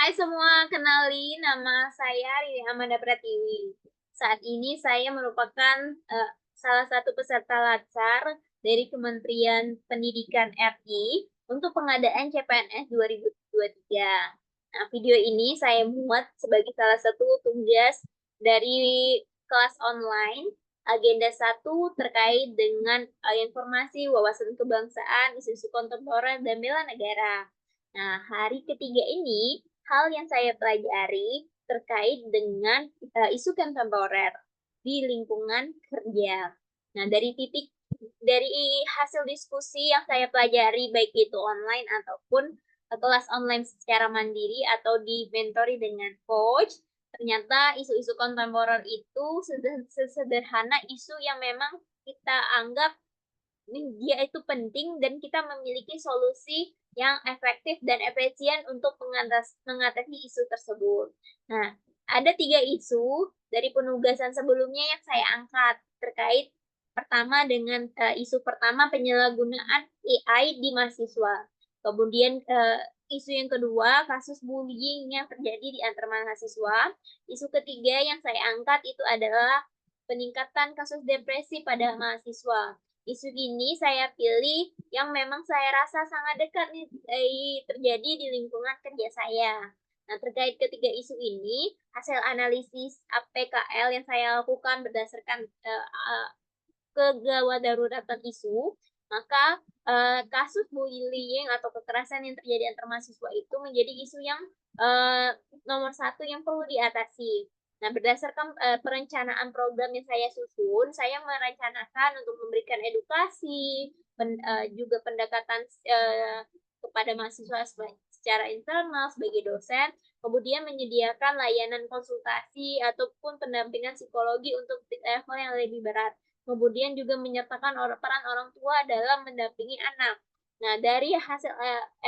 Hai semua, kenalin nama saya Riri Amanda Pratiwi. Saat ini saya merupakan salah satu peserta latsar dari Kementerian Pendidikan RI untuk pengadaan CPNS 2023. Nah, video ini saya muat sebagai salah satu tugas dari kelas online Agenda 1 terkait dengan informasi wawasan kebangsaan, isu-isu kontemporer, dan bela negara. Nah, hari ketiga ini, hal yang saya pelajari terkait dengan isu kontemporer di lingkungan kerja. Nah, dari hasil diskusi yang saya pelajari, baik itu online ataupun kelas online secara mandiri atau di mentori dengan coach, ternyata isu-isu kontemporer itu sesederhana isu yang memang kita anggap dia itu penting dan kita memiliki solusi yang efektif dan efisien untuk mengatasi isu tersebut. Nah, ada 3 isu dari penugasan sebelumnya yang saya angkat terkait pertama dengan isu pertama penyalahgunaan AI di mahasiswa. Kemudian isu yang kedua kasus bullying yang terjadi di antar mahasiswa. Isu ketiga yang saya angkat itu adalah peningkatan kasus depresi pada mahasiswa. Isu ini saya pilih yang memang saya rasa sangat dekat nih terjadi di lingkungan kerja saya. Nah, terkait ketiga isu ini, hasil analisis APKL yang saya lakukan berdasarkan kegawat daruratan isu, maka kasus bullying atau kekerasan yang terjadi antar mahasiswa itu menjadi isu yang nomor satu yang perlu diatasi. Nah, berdasarkan perencanaan program yang saya susun, saya merencanakan untuk memberikan edukasi, juga pendekatan kepada mahasiswa secara internal sebagai dosen, kemudian menyediakan layanan konsultasi ataupun pendampingan psikologi untuk level yang lebih berat. Kemudian juga menyertakan peran orang tua dalam mendampingi anak. Nah, dari hasil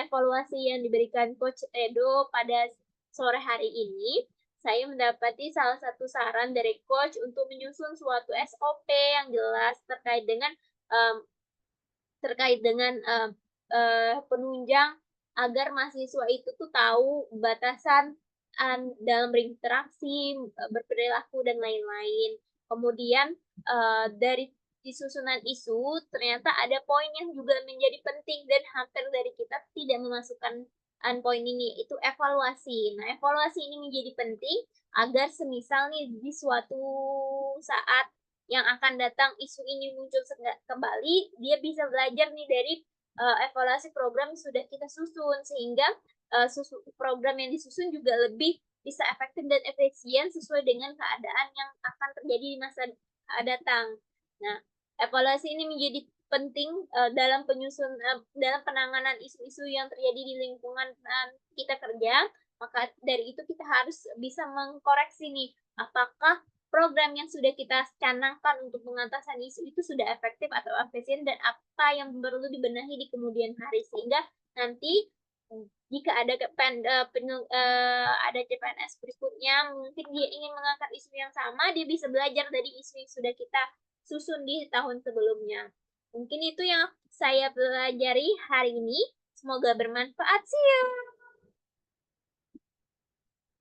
evaluasi yang diberikan Coach Edo pada sore hari ini, saya mendapati salah satu saran dari coach untuk menyusun suatu SOP yang jelas terkait dengan penunjang agar mahasiswa itu tuh tahu batasan dalam berinteraksi, berperilaku dan lain-lain. Kemudian dari disusunan isu ternyata ada poin yang juga menjadi penting dan hampir dari kita tidak memasukkan poin ini, itu evaluasi. Nah, evaluasi ini menjadi penting agar semisal nih di suatu saat yang akan datang isu ini muncul kembali, dia bisa belajar nih dari evaluasi program yang sudah kita susun, sehingga program yang disusun juga lebih bisa efektif dan efisien sesuai dengan keadaan yang akan terjadi di masa datang. Nah, evaluasi ini menjadi penting dalam penanganan isu-isu yang terjadi di lingkungan kita kerja. Maka dari itu kita harus bisa mengkoreksi nih, apakah program yang sudah kita canangkan untuk mengatasi isu itu sudah efektif atau efisien dan apa yang perlu dibenahi di kemudian hari, sehingga nanti jika ada ada CPNS berikutnya mungkin dia ingin mengangkat isu yang sama, dia bisa belajar dari isu yang sudah kita susun di tahun sebelumnya. Mungkin itu yang saya pelajari hari ini. Semoga bermanfaat. See you.